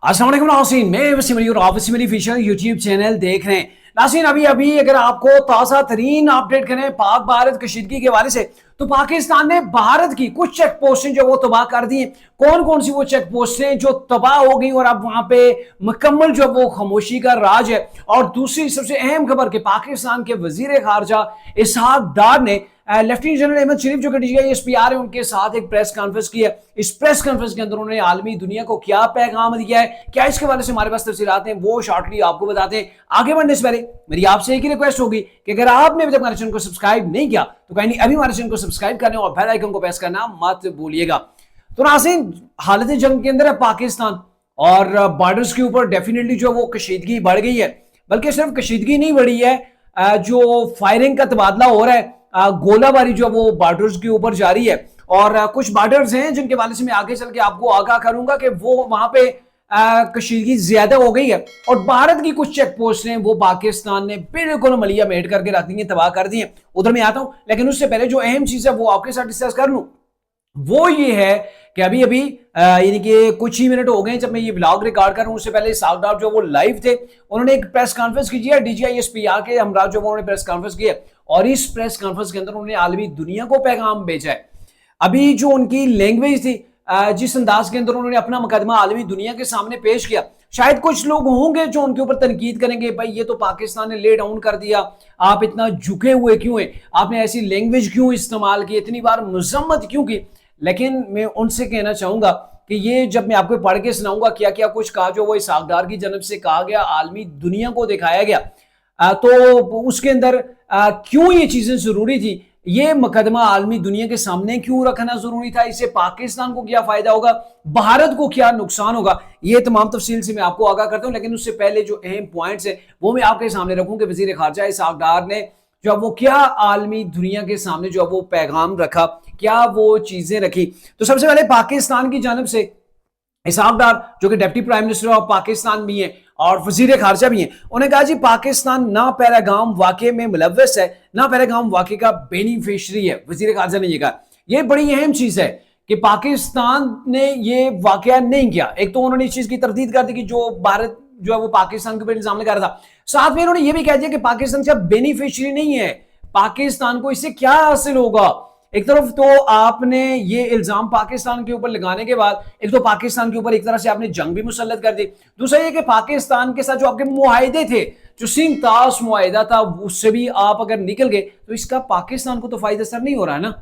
अस्सलाम वालेकुम नाज़रीन, मैं वसीम अली और आप Wasim Ali official YouTube channel देख रहे हैं। नाज़रीन, अभी अभी अगर आपको ताज़ा तरीन अपडेट करें पाक भारत कशीदगी के हवाले से, तो पाकिस्तान ने भारत की कुछ चेक पोस्टें जो वो तबाह कर दी हैं। कौन कौन सी वो चेक पोस्टें जो तबाह हो गई और अब वहां पे मुकम्मल जो वो खामोशी का राज है। और दूसरी सबसे अहम खबर कि पाकिस्तान के वजीर खारजा इसहाक डार ने लेफ्टिनेंट जनरल अहमद शरीफ जो कि DGISPR है उनके साथ एक प्रेस कॉन्फ्रेंस की है। इस प्रेस कॉन्फ्रेंस के अंदर उन्होंने आलमी दुनिया को क्या पैगाम दिया है, क्या इसके हवाले से हमारे पास तफसीलात हैं, वो शॉर्टली आपको बताते हैं। आगे बढ़ने से पहले मेरी आपसे एक ही रिक्वेस्ट होगी कि अगर आपने अभी तक हमारे चैनल को सब्सक्राइब नहीं किया तो कहीं अभी हमारे चैनल को सब्सक्राइब करने और बेल आइकन को प्रेस करना मत भूलिएगा। तो नाज़रीन, हालत जंग के अंदर है पाकिस्तान और बॉर्डर्स के ऊपर डेफिनेटली जो वो कशीदगी बढ़ गई है। बल्कि सिर्फ कशीदगी नहीं बढ़ी है, जो फायरिंग का तबादला हो रहा है, गोलाबारी जो वो बॉर्डर्स के ऊपर जारी है। और कुछ बॉर्डर्स हैं जिनके बारे में मैं आगे चल के आपको आगाह करूंगा कि वो वहां पे कशीदगी ज्यादा हो गई है। और भारत की कुछ चेक पोस्ट हैं वो पाकिस्तान ने बिल्कुल मलिया मेट करके रख दी है, तबाह कर दी है। उधर मैं आता हूं, लेकिन उससे पहले जो अहम चीज है वो आपके साथ डिस्कस कर लूं, वो ये है कि अभी अभी यानी कि कुछ ही मिनट हो गए जब मैं ये व्लॉग रिकॉर्ड कर रहा हूं, उससे पहले साउथ जो वो लाइव थे, उन्होंने एक प्रेस कॉन्फ्रेंस की है DGISPR के हमरा जो उन्होंने प्रेस कॉन्फ्रेंस की है। और इस प्रेस कॉन्फ्रेंस के अंदर उन्होंने आलमी दुनिया को पैगाम भेजा है। अभी जो उनकी लैंग्वेज थी, जिस अंदाज के अंदर उन्होंने अपना मुकदमा आलमी दुनिया के सामने पेश किया, शायद कुछ लोग होंगे जो उनके ऊपर तनकीद करेंगे, भाई ये तो पाकिस्तान ने ले डाउन कर दिया, आप इतना झुके हुए क्यों हैं, आपने ऐसी लैंग्वेज क्यों इस्तेमाल की, इतनी बार मजम्मत क्यों की। लेकिन मैं उनसे कहना चाहूंगा कि ये जब मैं आपको पढ़ के सुनाऊंगा क्या क्या कुछ कहा जो वो इसहाक डार की जनब से कहा गया, आलमी दुनिया को दिखाया गया, तो उसके अंदर क्यों ये चीजें जरूरी थी, ये मुकदमा आलमी दुनिया के सामने क्यों रखना जरूरी था, इससे पाकिस्तान को क्या फायदा होगा, भारत को क्या नुकसान होगा, ये तमाम तफसील से मैं आपको आगाह करता हूं। लेकिन उससे पहले जो अहम पॉइंट्स है वो मैं आपके सामने रखूं कि वजीर खारजा इसहाक डार ने जो वो क्या आलमी दुनिया के सामने जो वो पैगाम रखा, क्या वो चीजें रखी। तो सबसे पहले पाकिस्तान की जानब से इसहाक डार जो कि deputy prime minister of Pakistan भी हैं और वजीर खारजा भी हैं, उन्होंने कहा जी पाकिस्तान ना पहलगाम वाक़े में मुलव्वस है, ना पहलगाम वाक़े का बेनिफिशियरी है। वजीर खारजा ने यह कहा, यह बड़ी अहम चीज है कि पाकिस्तान ने यह वाकया नहीं किया। एक तो उन्होंने इस चीज की तरदीद कर दी कि जो भारत जो है वो पाकिस्तान के ऊपर इल्जाम लगा रहा था, साथ में उन्होंने यह भी कह दिया कि पाकिस्तान सिर्फ बेनिफिशियरी नहीं है, पाकिस्तान को इससे क्या हासिल होगा। एक तरफ तो आपने ये इल्जाम पाकिस्तान के ऊपर लगाने के बाद एक तो पाकिस्तान के ऊपर एक तरह से आपने जंग भी मुसल्लत कर दी, दूसरा ये कि पाकिस्तान के साथ जो आपके मुआहदे थे, जो सिंतास मुआहदा था, उससे भी आप अगर निकल गए तो इसका पाकिस्तान को तो फायदा सर नहीं हो रहा है ना।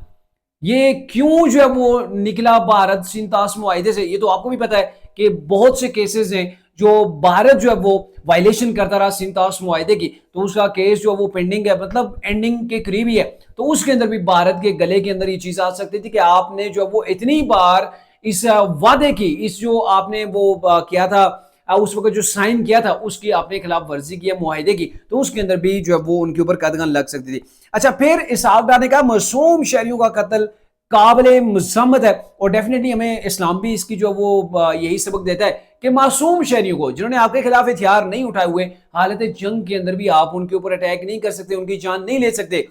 ये क्यों जो है वो निकला भारत सिंतास मुआहदे से, ये तो आपको भी पता है कि बहुत से केसेस हैं जो भारत जो है वो वायलेशन करता रहा सिंतास मुआहदे की, तो उसका केस जो वो पेंडिंग है, मतलब एंडिंग के करीब ही है। तो उसके अंदर भी भारत के गले के अंदर ये चीज आ सकती थी कि आपने जो वो इतनी बार इस वादे की, इस जो आपने वो किया था, उस वक्त जो साइन किया था उसकी आपने खिलाफ वर्जी की है मुआहदे की, तो उसके अंदर भी जो है वो उनके ऊपर कदगन लग सकती थी। अच्छा, फिर इसहाक डार ने कहा मासूम शहरियों का कत्ल काबिल मजम्मत है। और डेफिनेटली हमें इस्लाम भी इसकी जो वो यही सबक देता है कि मासूम शहरियों को जिन्होंने आपके खिलाफ हथियार नहीं उठाए हुए, हालत जंग के अंदर भी आप उनके ऊपर अटैक नहीं कर सकते, उनकी जान नहीं ले सकते।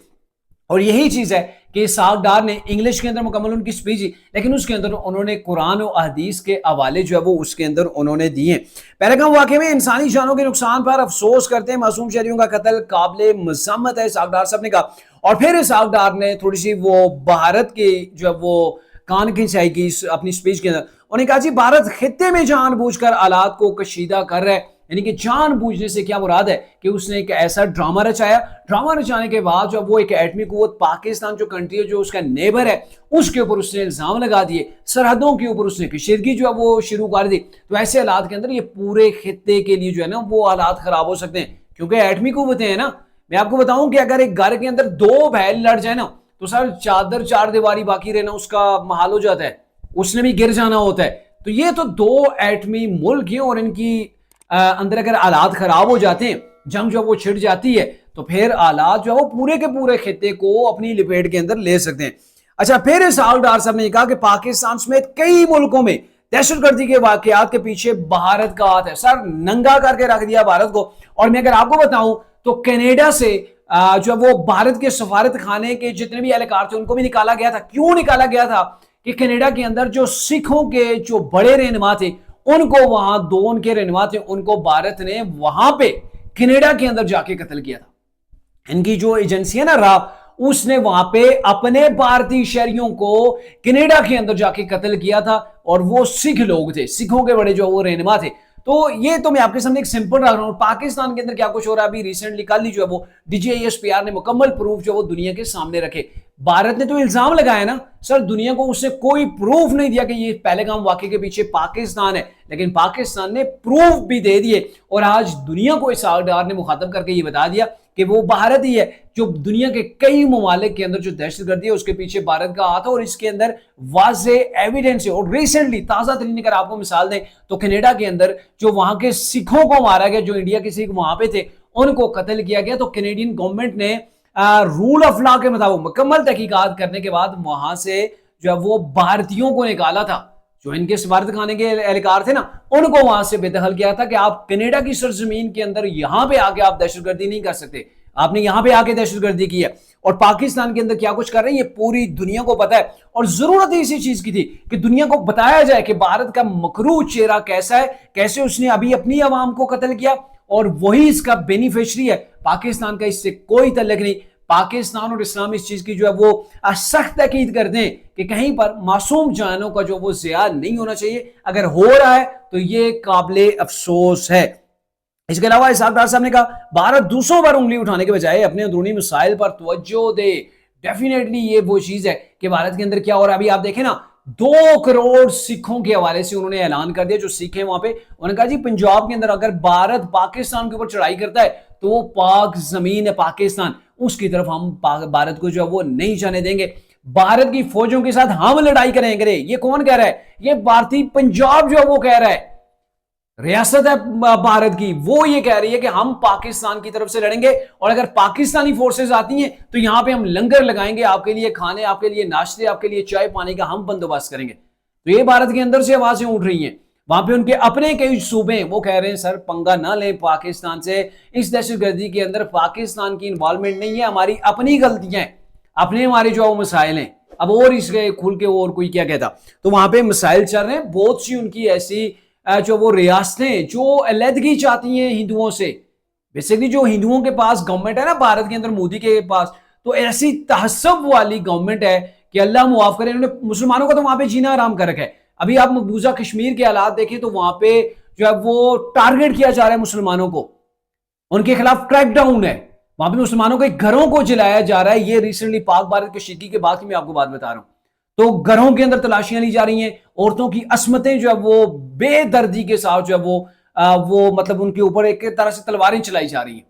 और यही चीज है कि इसहाक डार ने इंग्लिश के अंदर मुकम्मल उनकी स्पीच दी, लेकिन उसके अंदर उन्होंने कुरान और हदीस के हवाले जो है वो उसके अंदर उन्होंने दिए। पहलगाम वाकये में इंसानी जानों के नुकसान पर अफसोस करते हैं, मासूम शहरियों का कत्ल काबिल मजम्मत है, इसहाक डार साहब ने कहा। और फिर इसहाक डार ने थोड़ी सी वो भारत के जो है वो कान खिंचाई की अपनी स्पीच के अंदर। उन्होंने कहा जी भारत खित्ते में जानबूझकर हालात को कशीदा कर रहा है, यानी कि जानबूझने से क्या मुराद है कि उसने एक ऐसा ड्रामा रचाया, ड्रामा रचाने के बाद जो वो एक एटमी कुव्वत पाकिस्तान जो कंट्री है, जो उसका नेबर है, उसके ऊपर उसने इल्जाम लगा दिए, सरहदों के ऊपर उसने कशीदगी जो है वो शुरू कर दी। तो ऐसे हालात के अंदर ये पूरे खित्ते के लिए जो है ना वो हालात खराब हो सकते हैं, क्योंकि एटमी कुव्वतें हैं ना। मैं आपको बताऊं कि अगर एक घर के अंदर दो बहन लड़ जाए ना तो सर चादर चार दीवारी बाकी रहना उसका महाल हो जाता है, उसने भी गिर जाना होता है। तो ये तो दो एटमी मुल्क हैं और इनकी अंदर अगर हालात खराब हो जाते हैं, जंग जो वो छिड़ जाती है, तो फिर हालात जो है वो पूरे के पूरे खित्ते को अपनी लपेट के अंदर ले सकते हैं। अच्छा, फिर इसहाक डार साहब ने कहा कि पाकिस्तान समेत कई मुल्कों में दहशतगर्दी के वाकयात के पीछे भारत का हाथ है, सर नंगा करके रख दिया भारत को। और मैं अगर आपको बताऊं तो कनाडा से जो वो भारत के सफारत खाने के जितने भी एहलकार थे उनको भी निकाला गया था। क्यों निकाला गया था कि कनाडा के अंदर जो सिखों के जो बड़े रहनुमा थे उनको वहां दो उनके रहनुमा थे, उनको भारत ने वहां पे कनाडा के अंदर जाके कत्ल किया था। इनकी जो एजेंसी है ना रा, उसने वहां पे अपने भारतीय शहरियों को कनाडा के अंदर जाके कत्ल किया था, और वो सिख लोग थे, सिखों के बड़े जो वो रहनुमा थे। तो ये तो मैं आपके सामने एक सिंपल रख रहा हूं। पाकिस्तान के अंदर क्या कुछ हो रहा है अभी रिसेंटली कल ही जो है वो DGISPR ने मुकम्मल प्रूफ जो वो दुनिया के सामने रखे। भारत ने तो इल्जाम लगाया ना सर, दुनिया को उसने कोई प्रूफ नहीं दिया कि ये पहलगाम वाकये के पीछे पाकिस्तान है, लेकिन पाकिस्तान ने प्रूफ भी दे दिए, और आज दुनिया को इस आधार ने मुखातब करके ये बता दिया कि वो भारत ही है जो दुनिया के कई ममालिक के अंदर जो दहशतगर्दी है उसके पीछे भारत का हाथ है, और इसके अंदर वाज़े एविडेंस है। और रिसेंटली ताजा तरीन अगर आपको मिसाल दें तो कनाडा के अंदर जो वहां के सिखों को मारा गया, जो इंडिया के सिख वहां पे थे उनको कत्ल किया गया, तो कैनेडियन गवर्नमेंट ने रूल ऑफ लॉ के मुताबिक मुकम्मल तहकीकात करने के बाद वहां से जो है वो भारतीयों को निकाला था, जो इनके सफारत खाने के एहलकार थे ना, उनको वहां से बेदखल किया था कि आप कनाडा की सरजमीन के अंदर यहां पे आके आप दहशतगर्दी नहीं कर सकते, आपने यहां पे आके दहशतगर्दी की है। और पाकिस्तान के अंदर क्या कुछ कर रहे हैं ये पूरी दुनिया को पता है, और जरूरत इसी चीज की थी कि दुनिया को बताया जाए कि भारत का मकरू चेहरा कैसा है, कैसे उसने अभी अपनी आवाम को कत्ल किया, और वही इसका बेनिफिशियरी है। पाकिस्तान का इससे कोई तल्लुक नहीं। पाकिस्तान और इस्लाम इस चीज की जो है वो सख्त ताकीद करते हैं कि कहीं पर मासूम जानों का जो वो ज़िया नहीं होना चाहिए, अगर हो रहा है तो ये काबिले अफसोस है। इसके अलावा इसाकदार साहब ने कहा भारत दूसरों पर उंगली उठाने के बजाय अपने अंदरूनी मसाइल पर तवज्जो दे। डेफिनेटली ये वो चीज है कि भारत के अंदर क्या हो रहा है। अभी आप देखें ना 2 करोड़ सिखों के हवाले से उन्होंने ऐलान कर दिया, जो सिख हैं वहां पे, उन्होंने कहा जी पंजाब के अंदर अगर भारत पाकिस्तान के ऊपर चढ़ाई करता है तो वो पाक जमीन है पाकिस्तान, उसकी तरफ हम भारत को जो है वो नहीं जाने देंगे। भारत की फौजों के साथ हम लड़ाई करेंगे। ये कौन कह रहा है? ये भारतीय पंजाब जो है वो कह रहा है, रियासत है भारत की, वो ये कह रही है कि हम पाकिस्तान की तरफ से लड़ेंगे, और अगर पाकिस्तानी फोर्सेस आती हैं तो यहां पे हम लंगर लगाएंगे, आपके लिए खाने, आपके लिए नाश्ते, आपके लिए चाय पानी का हम बंदोबस्त करेंगे। तो ये भारत के अंदर से आवाजें उठ रही हैं। वहां पे उनके अपने कई सूबे वो कह रहे हैं सर पंगा ना लें पाकिस्तान से, इस दहशतगर्दी के अंदर पाकिस्तान की इन्वॉल्वमेंट नहीं है, हमारी अपनी गलतियां हैं, अपने हमारे जो मसाइल हैं। अब और इसके खुल के और कोई क्या कहता। तो वहां पे मसाइल चल रहे हैं, बहुत सी उनकी ऐसी जो वो रियासतें जो अलहदगी चाहती हैं हिंदुओं से, बेसिकली जो हिंदुओं के पास गवर्नमेंट है ना भारत के अंदर मोदी के पास, तो ऐसी तहस्सुब वाली गवर्नमेंट है कि अल्लाह मुआफ करे, इन्होंने मुसलमानों का तो वहां पे जीना आराम कर रखा है। अभी आप मकबूजा कश्मीर के हालात देखें तो वहां पे जो है वो टारगेट किया जा रहा है मुसलमानों को, उनके खिलाफ क्रैकडाउन है, वहां पे मुसलमानों के घरों को जलाया जा रहा है। ये रिसेंटली पाक भारत कशीदगी के बाद की मैं आपको बात बता रहा हूं। तो घरों के अंदर तलाशियां ली जा रही हैं, औरतों की अस्मतें जो है वो बेदर्दी के साथ जो है वो मतलब उनके ऊपर एक तरह से तलवारें चलाई जा रही हैं।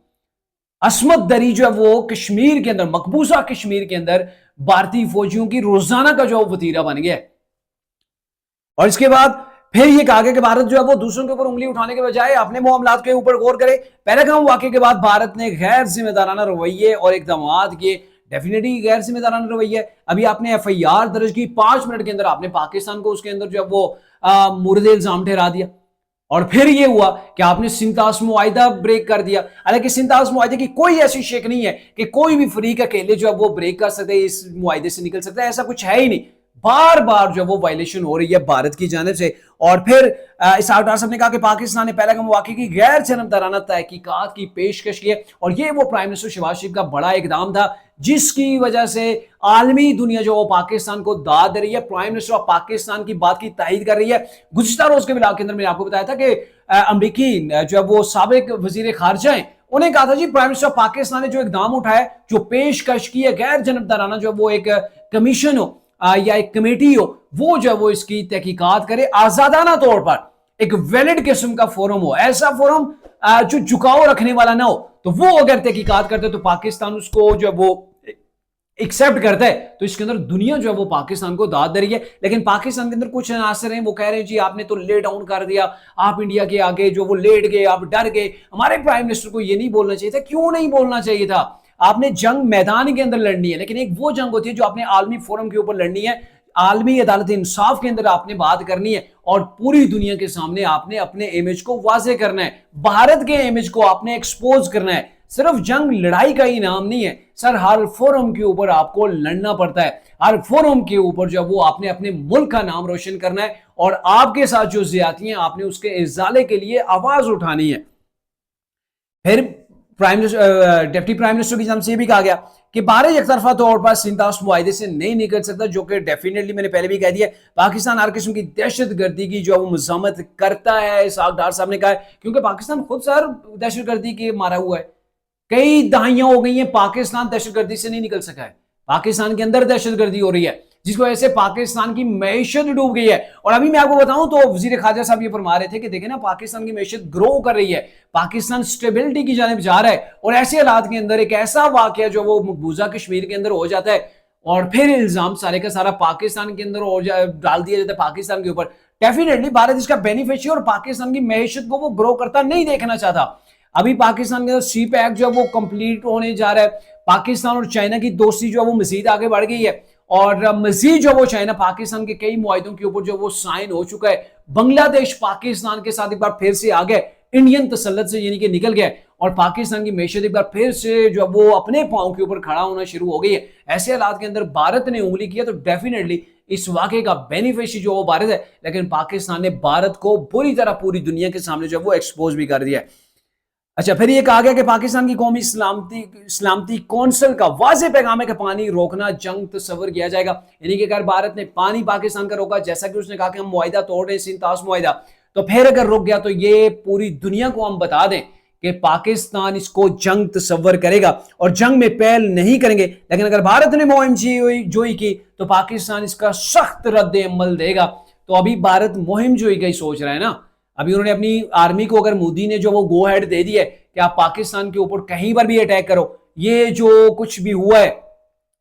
अस्मत दरी जो है वो कश्मीर के अंदर, मकबूजा कश्मीर के अंदर भारतीय फौजियों की रोजाना का जो वतीरा बन गया है। और इसके बाद फिर ये कहा गया कि भारत जो है वो दूसरों के ऊपर उंगली उठाने के बजाय अपने मामलात के ऊपर गौर करे। पहलगाम वाकये के बाद भारत ने गैर जिम्मेदाराना रवैये और इकदाम किए, डेफिनेटली गैर जिम्मेदाराना रवैया। अभी आपने FIR दर्ज की, 5 मिनट के अंदर आपने पाकिस्तान को उसके अंदर जो है वो मुर्द इल्जाम ठहरा दिया, और फिर ये हुआ कि आपने सिंतास मुआहिदा ब्रेक कर दिया। हालांकि सिंतास मुआहिदे की कोई ऐसी शेक नहीं है कि कोई भी फरीक अकेले जो है वो ब्रेक कर सकते हैं, इस मुआहिदे से निकल सकता है, ऐसा कुछ है ही नहीं। बार बार जो वो वायलेशन हो रही है भारत की जानिब से। और फिर इसहाक डार साहब ने कहा कि पाकिस्तान ने पहलगाम वाकये की गैर जनमदाराना तहकीकात की पेशकश की है, और ये वो प्राइम मिनिस्टर शहबाज शरीफ का बड़ा इकदाम था जिसकी वजह से आलमी दुनिया जो वो पाकिस्तान को दाद दे रही है। प्राइम मिनिस्टर ऑफ पाकिस्तान की बात की तायीद कर रही है। गुज़िश्ता रोज के ब्लॉग के अंदर मैंने आपको बताया था कि अमरीकी जो है वो साबिक वजीर खारजा है, उन्हें कहा था जी प्राइम मिनिस्टर ऑफ पाकिस्तान ने जो इकदाम उठाया, जो पेशकश की है गैर जनमदाराना, जो वो एक कमीशन हो या एक कमेटी हो, वो जो है वो इसकी तहकीकात करे आजादाना तौर पर, एक वैलिड किस्म का फोरम हो, ऐसा फोरम जो झुकाव रखने वाला ना हो। तो वो अगर तहकीकात करते तो पाकिस्तान उसको जो है वो एक्सेप्ट करता है, तो इसके अंदर दुनिया जो है वो पाकिस्तान को दाद दे रही है। लेकिन पाकिस्तान के अंदर कुछ अनासर हैं वो कह रहे हैं जी आपने तो ले डाउन कर दिया, आप इंडिया के आगे जो वो लेट गए, आप डर गए, हमारे प्राइम मिनिस्टर को ये नहीं बोलना चाहिए था। क्यों नहीं बोलना चाहिए था? आपने जंग मैदान के अंदर लड़नी है, लेकिन एक वो जंग होती है जो आपने आलमी फोरम के ऊपर लड़नी है, आलमी अदालत इंसाफ के अंदर आपने बात करनी है, और पूरी दुनिया के सामने आपने अपने इमेज को वाजे करना है, भारत के इमेज को आपने एक्सपोज करना है। सिर्फ जंग लड़ाई का ही नाम नहीं है सर, हर फोरम के ऊपर आपको लड़ना पड़ता है, हर फोरम के ऊपर जो वो आपने अपने मुल्क का नाम रोशन करना है और आपके साथ जो ज्यादती हैं आपने उसके इजाले के लिए आवाज उठानी है। फिर डिप्टी प्राइम मिनिस्टर की जानब से भी कहा गया कि भारत एक तरफा तौर पर सिंतास मुआहदे से नहीं निकल सकता, जो कि डेफिनेटली मैंने पहले भी कह दिया, पाकिस्तान हर किस्म की दहशत गर्दी की जो वो मज़ामत करता है, इसहाक डार साहब ने कहा है, क्योंकि पाकिस्तान खुद सर दहशत गर्दी के मारा हुआ है, कई दहाइयां हो गई हैं पाकिस्तान दहशत गर्दी से नहीं निकल सका है, पाकिस्तान के अंदर दहशत गर्दी हो रही है जिसकी वजह से पाकिस्तान की मैशत डूब गई है। और अभी मैं आपको बताऊं तो वजीर खारजा साहब ये फरमा रहे थे कि देखें ना पाकिस्तान की मैशत ग्रो कर रही है, पाकिस्तान स्टेबिलिटी की जानिब जा रहा है, और ऐसे हालात के अंदर एक ऐसा वाकया जो वो मकबूजा कश्मीर के अंदर हो जाता है और फिर इल्जाम सारे का सारा पाकिस्तान के अंदर डाल दिया जाता है पाकिस्तान के ऊपर, डेफिनेटली भारत इसका बेनिफिशियरी और पाकिस्तान की मैशत को वो ग्रो करता नहीं देखना चाहता। अभी पाकिस्तान के अंदर सी पैक जो है वो कंप्लीट होने जा रहा है, पाकिस्तान और चाइना की दोस्ती जो है वो मजीद आगे बढ़ गई है और मजीद जो वो चाइना पाकिस्तान के कई मुआहिदों के ऊपर जो वो साइन हो चुका है, बांग्लादेश पाकिस्तान के साथ एक बार फिर से आ गए, इंडियन तसल्लुत से यानी कि निकल गया और पाकिस्तान की मैशत एक बार फिर से जो वो अपने पांव के ऊपर खड़ा होना शुरू हो गई है। ऐसे हालात के अंदर भारत ने उंगली किया तो डेफिनेटली इस वाकये का बेनिफिशियरी जो वो भारत है, लेकिन पाकिस्तान ने भारत को बुरी तरह पूरी दुनिया के सामने जो वो एक्सपोज भी कर दिया है। अच्छा, फिर ये कहा गया कि पाकिस्तान की कौमी सलामती कौंसिल का वाज़ेह पैगाम है कि पानी रोकना जंग तस्वर किया जाएगा, यानी कि अगर भारत ने पानी पाकिस्तान का रोका, जैसा कि उसने कहा कि हम मुआहिदा तोड़ रहे हैं सिंतास मुआहिदा, तो फिर अगर रुक गया तो ये पूरी दुनिया को हम बता दें कि पाकिस्तान इसको जंग तस्वर करेगा और जंग में पहल नहीं करेंगे, लेकिन अगर भारत ने मुहिम जोई की तो पाकिस्तान इसका सख्त रद्द अमल देगा। तो अभी भारत मुहिम जोई का ही सोच रहा है ना, अभी उन्होंने अपनी आर्मी को, अगर मोदी ने जो वो गो हेड दे दी है कि आप पाकिस्तान के ऊपर कहीं पर भी अटैक करो, ये जो कुछ भी हुआ है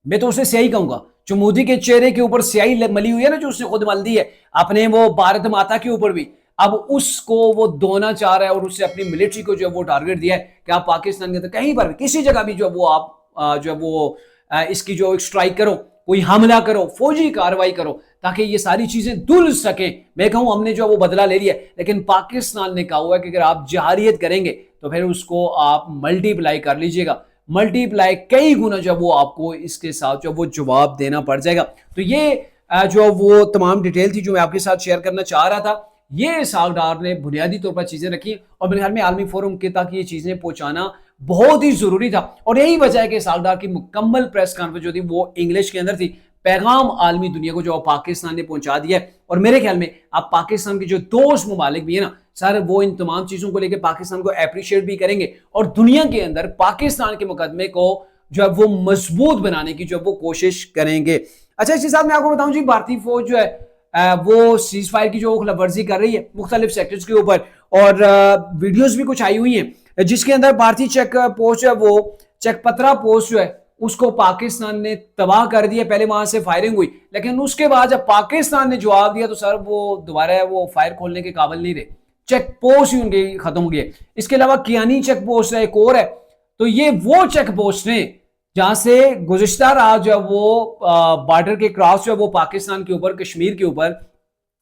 मैं तो उसे स्याही कहूंगा, जो मोदी के चेहरे के ऊपर स्याही मली हुई है ना, जो उसने खुद मल दी है अपने वो भारत माता के ऊपर भी, अब उसको वो धोना चाह रहा है और उससे अपनी मिलिट्री को जो वो टारगेट दिया है कि आप पाकिस्तान के अंदर कहीं पर भी किसी जगह भी जो वो आप जो वो इसकी जो स्ट्राइक करो, कोई हमला करो, फौजी कार्रवाई करो, ताकि ये सारी चीजें धुल सके। मैं कहूं हमने जो वो बदला ले लिया, लेकिन पाकिस्तान ने कहा हुआ है कि अगर आप जहारियत करेंगे तो फिर उसको आप मल्टीप्लाई कर लीजिएगा, मल्टीप्लाई कई गुना जब वो आपको इसके साथ जो वो जवाब देना पड़ जाएगा। तो ये जो वो तमाम डिटेल थी जो मैं आपके साथ शेयर करना चाह रहा था, ये इसहाक डार ने बुनियादी तौर पर चीजें रखी और मेरे ख्याल में आलमी फोरम के तक ये चीजें पहुंचाना बहुत ही जरूरी था और यही वजह है कि इसहाक डार की मुकम्मल प्रेस कॉन्फ्रेंस जो थी वो इंग्लिश के अंदर थी, पैगाम आलमी दुनिया को जो पाकिस्तान ने पहुंचा दिया है। और मेरे ख्याल में अब पाकिस्तान के जो दोस्त मुमालिक भी है ना सर, वो इन तमाम चीजों को लेकर पाकिस्तान को अप्रिशिएट भी करेंगे और दुनिया के अंदर पाकिस्तान के मुकदमे को जो है वो मजबूत बनाने की जो वो कोशिश करेंगे। अच्छा, इसके साथ मैं आपको बताऊं जी, भारतीय फौज जो है वो सीज फायर की जो खिलाफवर्जी कर रही है मुख्तलिफ सेक्टर्स के ऊपर और वीडियोस भी कुछ आई हुई हैं जिसके अंदर भारतीय चेक पोस्ट है वो चेक पत्रा पोस्ट जो है उसको पाकिस्तान ने तबाह कर दिया। पहले वहां से फायरिंग हुई, लेकिन उसके बाद जब पाकिस्तान ने जवाब दिया तो सर वो दोबारा वो फायर खोलने के काबिल नहीं रहे, चेक पोस्ट ही उनकी खत्म हो गई है। इसके अलावा कियानी चेक पोस्ट है, एक और है, तो ये वो चेक पोस्ट ने जहां से गुज़िश्ता रात जो वो बॉर्डर के क्रॉस जो है वो पाकिस्तान के ऊपर, कश्मीर के ऊपर,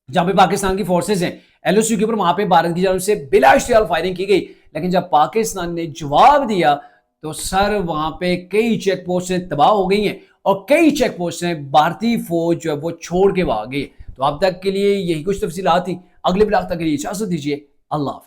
जहां पे पाकिस्तान की फोर्सेज हैं एलओसी के ऊपर, वहां पे भारत की जानब से बिला इश्तियाल फायरिंग की गई, लेकिन जब पाकिस्तान ने जवाब दिया तो सर वहां पे कई चेक पोस्टें तबाह हो गई हैं और कई चेक पोस्टें भारतीय फौज जो है वो छोड़ के भाग गई। तो अब तक के लिए यही कुछ तफसीलात थी, अगले ब्लॉग तक के लिए इजाजत दीजिए, अल्लाह।